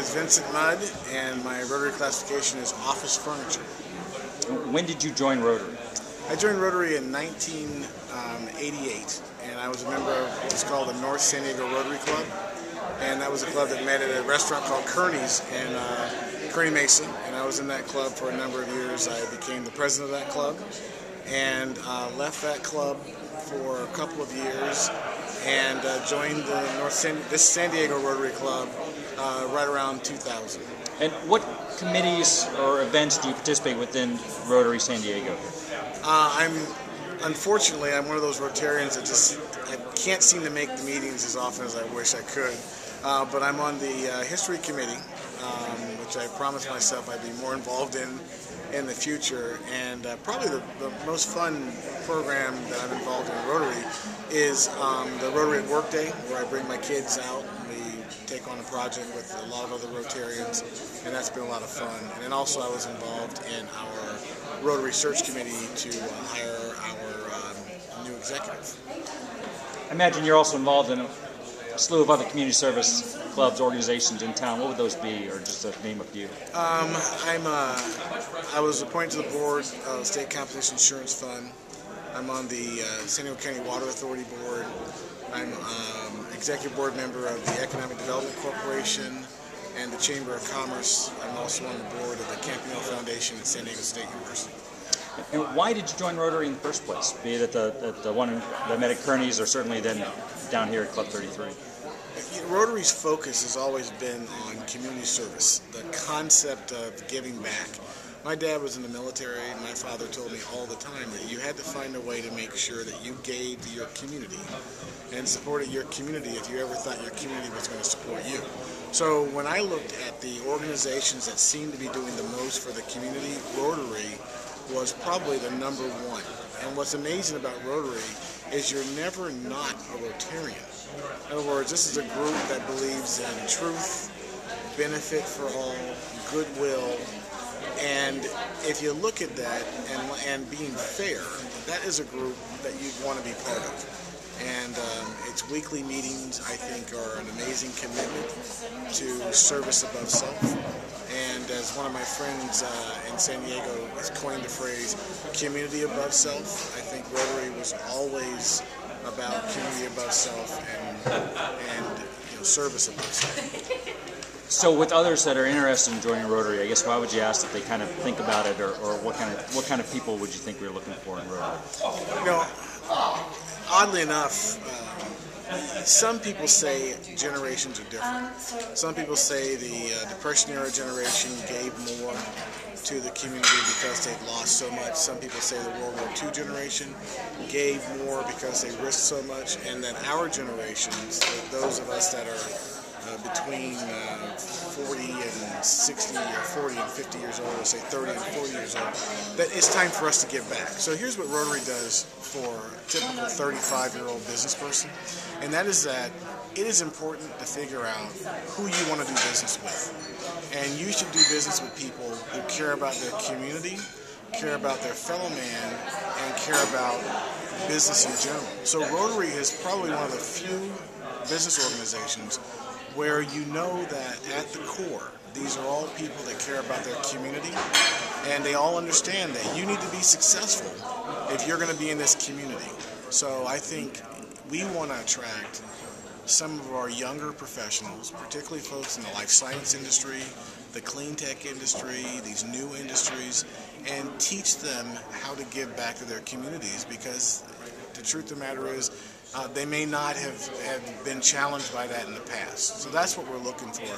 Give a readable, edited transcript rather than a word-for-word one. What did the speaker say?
is Vincent Mudd, and my Rotary classification is office furniture. When did you join Rotary? I joined Rotary in 1988, and I was a member of what's called the North San Diego Rotary Club, and that was a club that met at a restaurant called Kearney's in Kearney Mesa, and I was in that club for a number of years. I became the president of that club, and left that club for a couple of years, and joined the this San Diego Rotary Club right around 2000. And what committees or events do you participate within Rotary San Diego? Unfortunately, I'm one of those Rotarians that I can't seem to make the meetings as often as I wish I could. But I'm on the history committee, which I promised myself I'd be more involved in the future. And probably the most fun program that I'm involved in Rotary is the Rotary at Work Day, where I bring my kids out and we take on a project with a lot of other Rotarians, and that's been a lot of fun. And then also I was involved in our Rotary Search Committee to hire our new executive. I imagine you're also involved in a slew of other community service clubs, organizations in town. What would those be, or just to name a few? I was appointed to the board of the State Competition Insurance Fund. I'm on the San Diego County Water Authority board. I'm executive board member of the Economic Development Corporation and the Chamber of Commerce. I'm also on the board of the Campanile Foundation at San Diego State University. And why did you join Rotary in the first place? Be it at the one that met at Kearney's, or certainly then down here at Club 33? Rotary's focus has always been on community service, the concept of giving back. My dad was in the military. My father told me all the time that you had to find a way to make sure that you gave to your community and supported your community if you ever thought your community was going to support you. So when I looked at the organizations that seemed to be doing the most for the community, Rotary was probably the number one. And what's amazing about Rotary is you're never not a Rotarian. In other words, this is a group that believes in truth, benefit for all, goodwill, and if you look at that and being fair, that is a group that you'd want to be part of. And its weekly meetings, I think, are an amazing commitment to service above self. And as one of my friends in San Diego has coined the phrase, community above self, I think Rotary was always about community above self and service above self. So with others that are interested in joining Rotary, I guess why would you ask that they kind of think about it, or what kind of people would you think we're looking for in Rotary? Oddly enough, some people say generations are different. Some people say the Depression-era generation gave more to the community because they'd lost so much. Some people say the World War II generation gave more because they risked so much, and then our generations, those of us that are between 40 and 60 or 40 and 50 years old, or say 30 and 40 years old, that it's time for us to give back. So here's what Rotary does for a typical 35-year-old business person, and that is that it is important to figure out who you want to do business with. And you should do business with people who care about their community, care about their fellow man, and care about business in general. So Rotary is probably one of the few business organizations where you know that at the core, these are all people that care about their community, and they all understand that you need to be successful if you're going to be in this community. So I think we want to attract some of our younger professionals, particularly folks in the life science industry, the clean tech industry, these new industries, and teach them how to give back to their communities, because the truth of the matter is they may not have been challenged by that in the past. So that's what we're looking for.